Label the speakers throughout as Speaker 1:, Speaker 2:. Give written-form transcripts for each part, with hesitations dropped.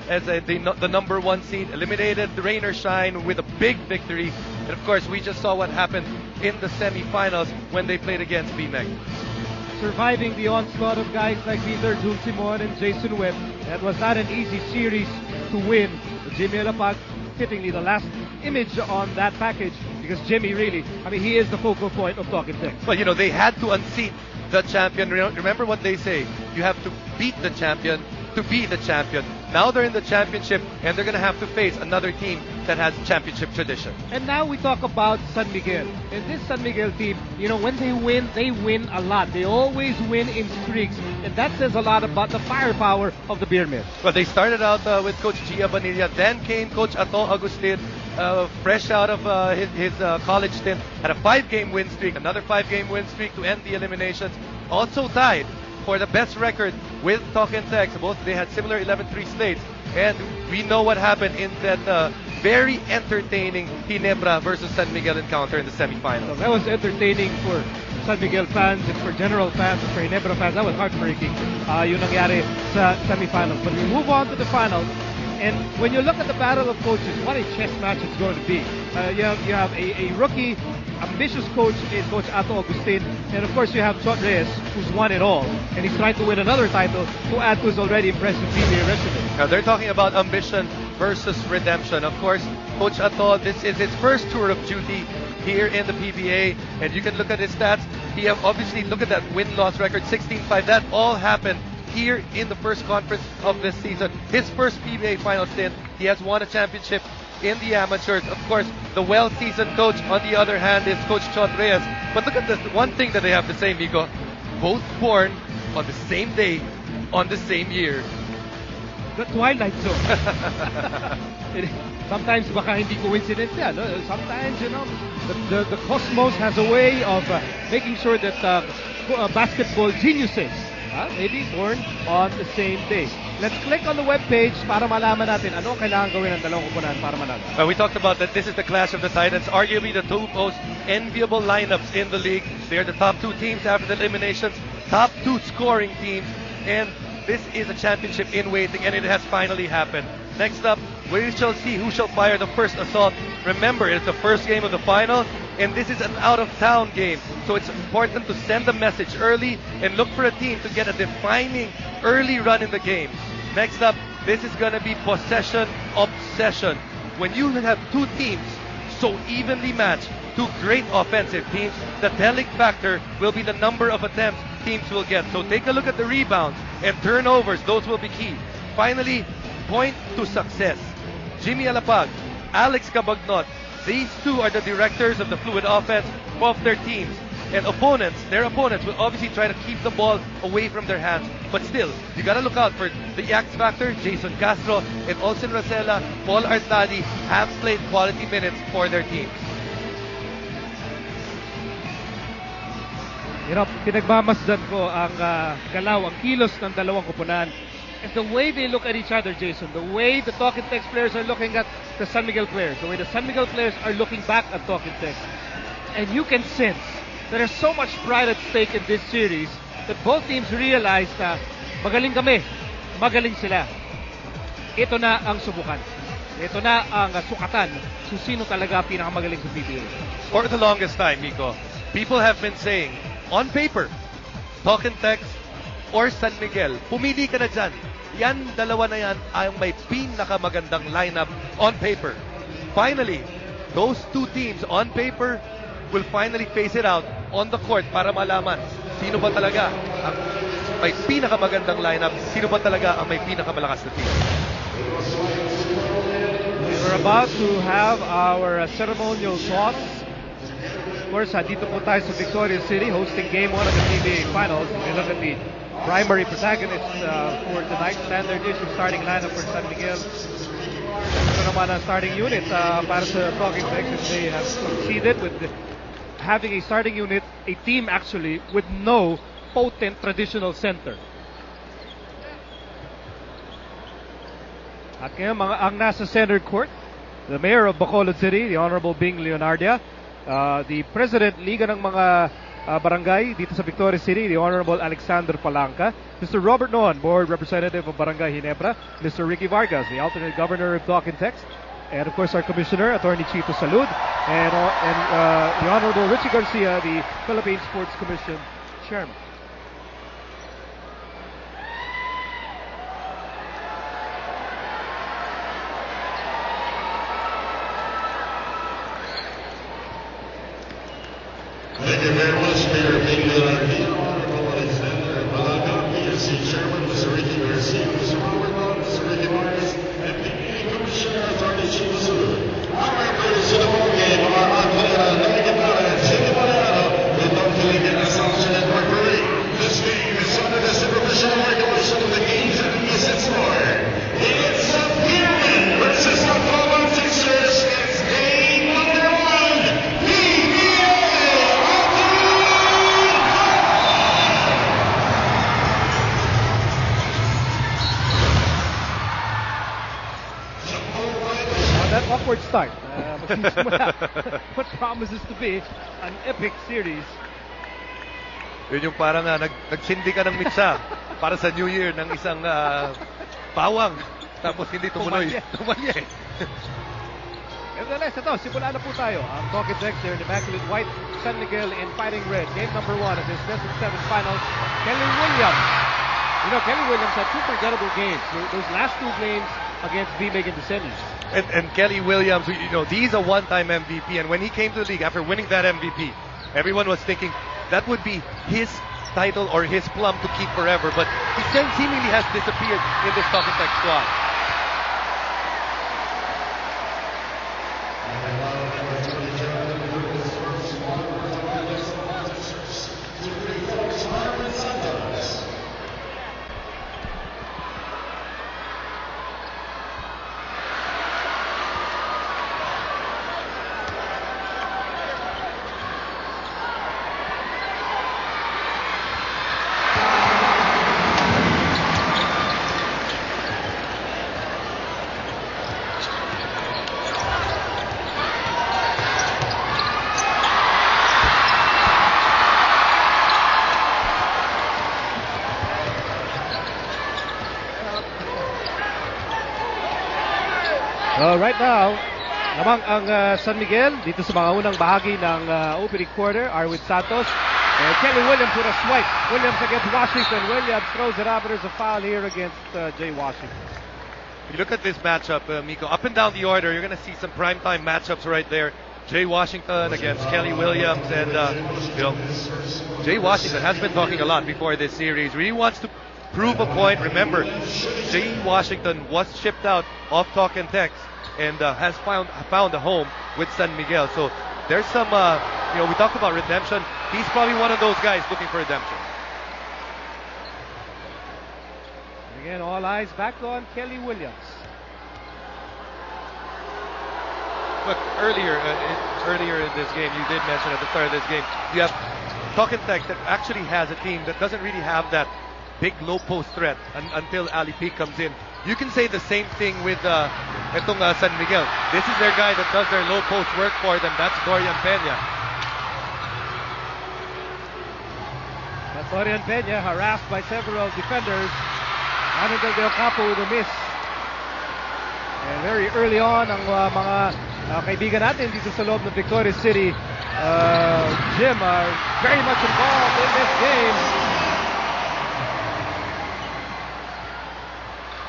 Speaker 1: as the number one seed, eliminated the rain or shine with a big victory. And of course, we just saw what happened in the semifinals when they played against BMEC.
Speaker 2: Surviving the onslaught of guys like Peter, Jun Simon, and Jason Webb. That was not an easy series to win. Jimmy Alapag, fittingly the last image on that package, because Jimmy really, he is the focal point of Talking Text.
Speaker 1: Well, they had to unseat the champion. Remember what they say, you have to beat the champion to be the champion. Now they're in the championship, and they're going to have to face another team that has championship tradition.
Speaker 2: And now we talk about San Miguel. And this San Miguel team, when they win a lot. They always win in streaks. And that says a lot about the firepower of the Beer Myth.
Speaker 1: Well, they started out with Coach Gia Bonilla. Then came Coach Ato Agustin, fresh out of his college stint. Had a 5-game win streak, another 5-game win streak to end the eliminations. Also tied for the best record with Talking Text. Both they had similar 11-3 slates, and we know what happened in that very entertaining Ginebra versus San Miguel encounter in the semifinals.
Speaker 2: So that was entertaining for San Miguel fans and for general fans and for Ginebra fans. That was heartbreaking yung nangyari sa semifinals. But we move on to the finals. And when you look at the battle of coaches, what a chess match it's going to be. You have a rookie, ambitious coach in Coach Ato Agustin. And of course you have Chot Reyes, who's won it all. And he's trying to win another title to add to his already impressive PBA resume.
Speaker 1: Now they're talking about ambition versus redemption. Of course, Coach Ato, this is his first tour of duty here in the PBA. And you can look at his stats. He obviously, look at that win-loss record, 16-5. That all happened here in the first conference of this season. His first PBA final stint. He has won a championship in the amateurs. Of course, the well-seasoned coach, on the other hand, is Coach Chot Reyes. But look at this, one thing that they have to say, Miko. Both born on the same day, on the same year.
Speaker 2: The Twilight Zone. Sometimes baka hindi coincidence yan. No? Sometimes, the cosmos has a way of making sure that basketball geniuses maybe born on the same day. Let's click on the webpage para malaman natin ano kailangan gawin ng dalawang koponan para manalo.
Speaker 1: We talked about that this is the Clash of the Titans, arguably the two most enviable lineups in the league. They're the top 2 teams after the eliminations, top 2 scoring teams, and this is a championship in waiting, and it has finally happened. Next up, we shall see who shall fire the first assault. Remember, it's the first game of the final, and this is an out-of-town game. So it's important to send a message early and look for a team to get a defining early run in the game. Next up, this is going to be possession obsession. When you have 2 teams so evenly matched, 2 great offensive teams, the telling factor will be the number of attempts teams will get. So take a look at the rebounds and turnovers. Those will be key. Finally, point to success. Jimmy Alapag, Alex Cabagnot, these 2 are the directors of the fluid offense of their teams. And their opponents will obviously try to keep the ball away from their hands. But still, you gotta look out for the X factor. Jason Castro and Olsen Rosella, Paul Artadi have played quality minutes for their teams.
Speaker 2: Pinagmamasdan ko ang galaw, ang kilos ng dalawang koponan. And the way they look at each other, Jason, the way the Talking Text players are looking at the San Miguel players, the way the San Miguel players are looking back at Talking Text. And you can sense there is so much pride at stake in this series that both teams realize na magaling kami, magaling sila. Ito na ang subukan. Ito na ang sukatan kung sino talaga pinakamagaling sa PBA.
Speaker 1: For the longest time, Miko, people have been saying, on paper, Talking Text or San Miguel, pumili ka na dyan. Yan, dalawa na yan ang may pinakamagandang lineup on paper. Finally, those 2 teams on paper will finally face it out on the court para malaman sino ba talaga ang may pinakamagandang lineup, sino ba talaga ang may pinakamalakas na team.
Speaker 2: We're about to have our ceremonial toss. Of course, dito po tayo sa Victoria City hosting Game 1 of the PBA Finals. We look at the primary protagonists for tonight's standard issue starting lineup for San Miguel. Ito naman ang starting unit para sa Talking Text. They have succeeded with having a starting unit, a team actually, with no potent traditional center. At ngayon, ang nasa center court, the mayor of Bacolod City, the Honorable Bing Leonardia, the president, Liga ng mga Barangay dito sa Victoria City, the Honorable Alexander Palanca, Mr. Robert Noon, Board Representative of Barangay Ginebra, Mr. Ricky Vargas, the alternate governor of Talk and Text, and of course our Commissioner, Attorney Chito Salud, and the Honorable Richie Garcia, the Philippine Sports Commission Chairman.
Speaker 3: Thank you very much, Mayor the Honorable Alexander Palanca, PSC Chairman, Mr. Ricky Garcia, Mr. Robert Noon, Mr. Ricky Vargas, and the Commissioner, Attorney Chito Salud. Our members to the ball game are Antonio Nagamala and Jimmy Mariano, with Don Felipe Assumption and Mercury. This game is under the supervision and regulation of the games and East Sport. It's a Pearman versus the Poland Sixers. It's game number 1. PBA!
Speaker 2: That awkward start. What promises to be an epic series.
Speaker 1: Yun yung parang nagsindi ka ng mitsa para sa New Year ng isang bawang. Tapos hindi tumuloy. Tumalye.
Speaker 2: Nevertheless, ito, simula na po tayo. Ang Talk and Text here in Immaculate White, San Miguel in Fighting Red. Game number 1 of this best of 7 finals. Kelly Williams. You know, Kelly Williams had 2 forgettable games. Those last 2 games against V-Mig in the semis.
Speaker 1: And Kelly Williams, you know, he's a one-time MVP. And when he came to the league after winning that MVP, everyone was thinking that would be his title or his plum to keep forever. But he seemingly has disappeared in this Talk and Text squad.
Speaker 2: Right now, namang ang San Miguel dito sa mga unang bahagi ng opening quarter are with Santos. And Kelly Williams with a swipe. Williams against Washington. Williams throws it out, but there's a foul here against Jay Washington.
Speaker 1: If you look at this matchup, Miko, up and down the order, you're going to see some primetime matchups right there. Jay Washington against Kelly Williams. And, you know, Jay Washington has been talking a lot before this series. Really wants to prove a point. Remember, Jay Washington was shipped out off Talk and Text and has found a home with San Miguel. So there's some, you know, we talked about redemption. He's probably one of those guys looking for redemption.
Speaker 2: Again, all eyes back on Kelly Williams.
Speaker 1: Look, earlier in this game, you did mention at the start of this game, you have Talk and Text that actually has a team that doesn't really have that big low post threat until Ali P comes in. You can say the same thing with itong San Miguel. This is their guy that does their low post work for them. That's Dorian Peña.
Speaker 2: But Dorian Peña harassed by several defenders. Anandel Del Campo with a miss. And very early on, ang mga kaibigan natin dito sa loob ng Victoria City, Jim, are very much involved in this game.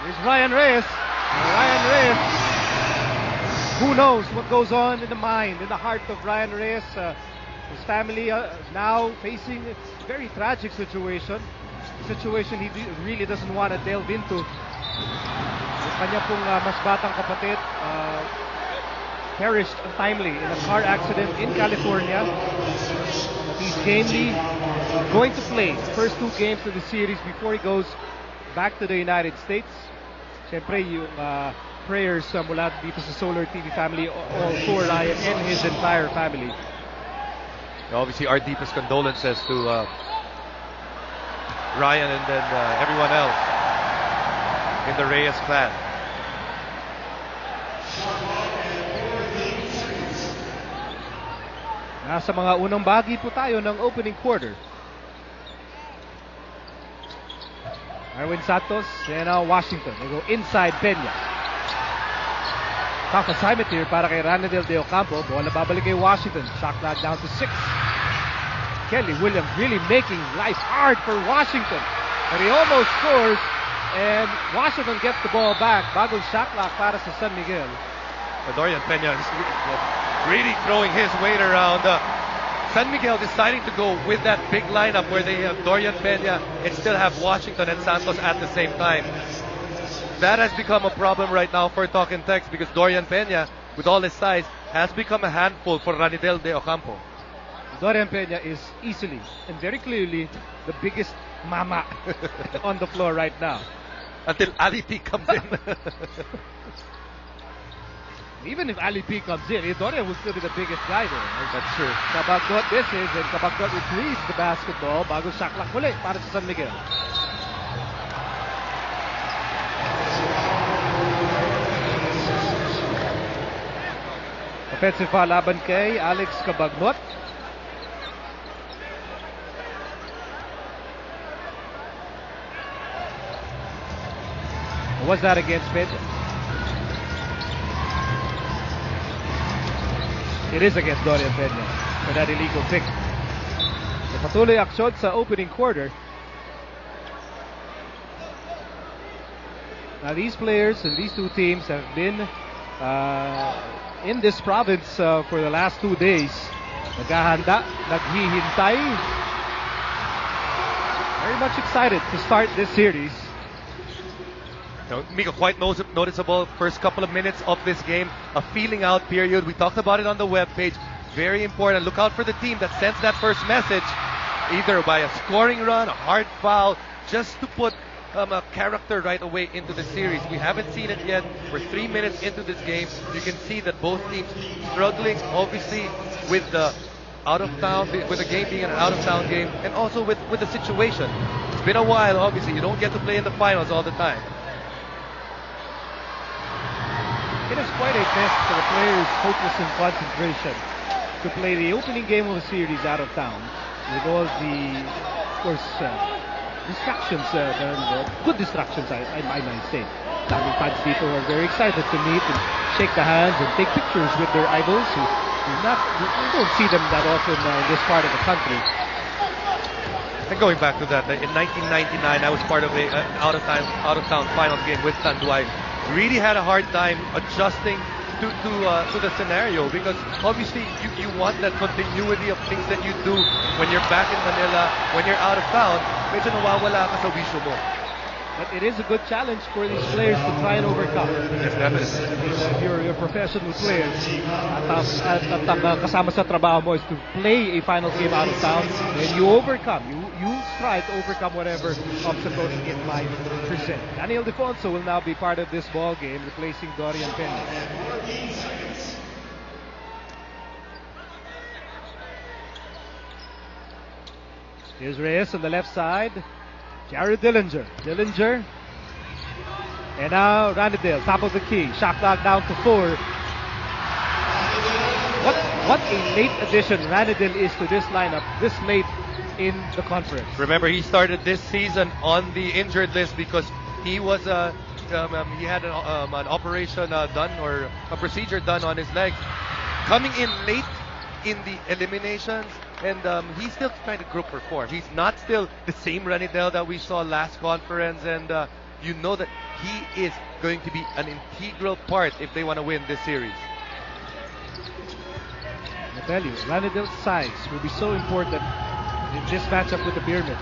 Speaker 2: Here's Ryan Reyes. Ryan Reyes. Who knows what goes on in the mind, in the heart of Ryan Reyes. His family now facing a very tragic situation. A situation he really doesn't want to delve into. Yung kanya pong mas batang kapatid perished untimely in a car accident in California. But he's gamely going to play the first 2 games of the series before he goes back to the United States. Siyempre, yung prayers mula dito sa Solar TV family, all for Ryan and his entire family.
Speaker 1: Obviously, our deepest condolences to Ryan and then everyone else in the Reyes clan.
Speaker 2: Nasa mga unang bahagi po tayo ng opening quarter. Arwin Santos and now Washington. They go inside Peña. Tough assignment here para kay Ranadel De Ocampo. Bola babalik kay Washington. Shot clock down to 6. Kelly Williams really making life hard for Washington. But he almost scores. And Washington gets the ball back. Bagong shot clock para sa San Miguel.
Speaker 1: Dorian Peña is really throwing his weight around. San Miguel deciding to go with that big lineup where they have Dorian Peña and still have Washington and Santos at the same time. That has become a problem right now for Talk and Text because Dorian Peña, with all his size, has become a handful for Ranidel De Ocampo.
Speaker 2: Dorian Peña is easily and very clearly the biggest mama on the floor right now.
Speaker 1: Until Ali P comes in.
Speaker 2: Even if Ali P comes in, Dorian will still be the biggest guy there.
Speaker 1: That's true.
Speaker 2: Kabagot this is, and Kabagot retrieves the basketball. Bago saklak muli para sa San Miguel. Offensive foul laban kay Alex Kabagnot. Was that against Peña? It is against Dorian Peña for that illegal pick. So patuloy aksyon sa opening quarter. Now these players and these two teams have been in this province for the last 2 days. Naghahanda, naghihintay. Very much excited to start this series.
Speaker 1: Miguel, quite noticeable first couple of minutes of this game, a feeling out period. We talked about it on the webpage. Very important. Look out for the team that sends that first message, either by a scoring run, a hard foul, just to put a character right away into the series. We haven't seen it yet. We're 3 minutes into this game. You can see that both teams struggling, obviously, with the out of town, with the game being an out of town game, and also with the situation. It's been a while, obviously. You don't get to play in the finals all the time.
Speaker 2: It is quite a test for the players' focus and concentration to play the opening game of a series out of town with all the, of course, distractions, good distractions, I might say. Daming fans dito are very excited to meet and shake the hands and take pictures with their idols who don't see them that often in this part of the country.
Speaker 1: And going back to that, in 1999, I was part of an out-of-town finals game with Tanduay. Really had a hard time adjusting to the scenario because obviously you want that continuity of things that you do when you're back in Manila, when you're out of town. Medyo nawawala ka sa wisyo mo.
Speaker 2: But it is a good challenge for these players to try and overcome.
Speaker 1: Yes, definitely.
Speaker 2: If you're professional players at kasama sa trabaho mo is to play a final game out of town, and you overcome. You try to overcome whatever obstacles it might present. Daniel Defonso will now be part of this ball game, replacing Dorian Peña. Here's Reyes on the left side. Jared Dillinger. And now Ranadel, top of the key. Shot clock down to 4. What a late addition Ranadel is to this lineup this late in the conference.
Speaker 1: Remember, he started this season on the injured list because he was he had an operation done or a procedure done on his leg. Coming in late in the eliminations, and he's still trying to group perform. He's not still the same Ranidel that we saw last conference, and you know that he is going to be an integral part if they want to win this series.
Speaker 2: I tell you, Ranidel's size will be so important in this matchup with the Beermen.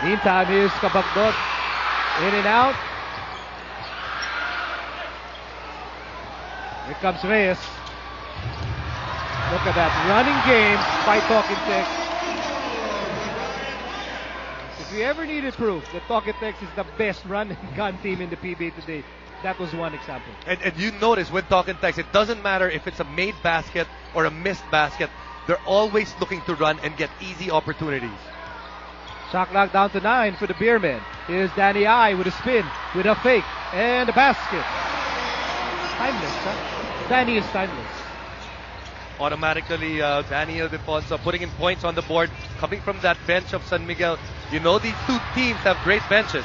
Speaker 2: Meantime, here's Kabagnot. In and out. Here comes Reyes. Look at that running game by Talking Tex. If you ever needed proof that Talking Tex is the best run and gun team in the PBA today, that was one example.
Speaker 1: And you notice with Talking Tex, it doesn't matter if it's a made basket or a missed basket. They're always looking to run and get easy opportunities.
Speaker 2: Shot clock down to 9 for the Beermen. Here's Danny I with a spin, with a fake, and a basket. Timeless, huh? Danny is timeless.
Speaker 1: automatically Danny Ildefonso putting in points on the board, coming from that bench of San Miguel. You know these two teams have great benches.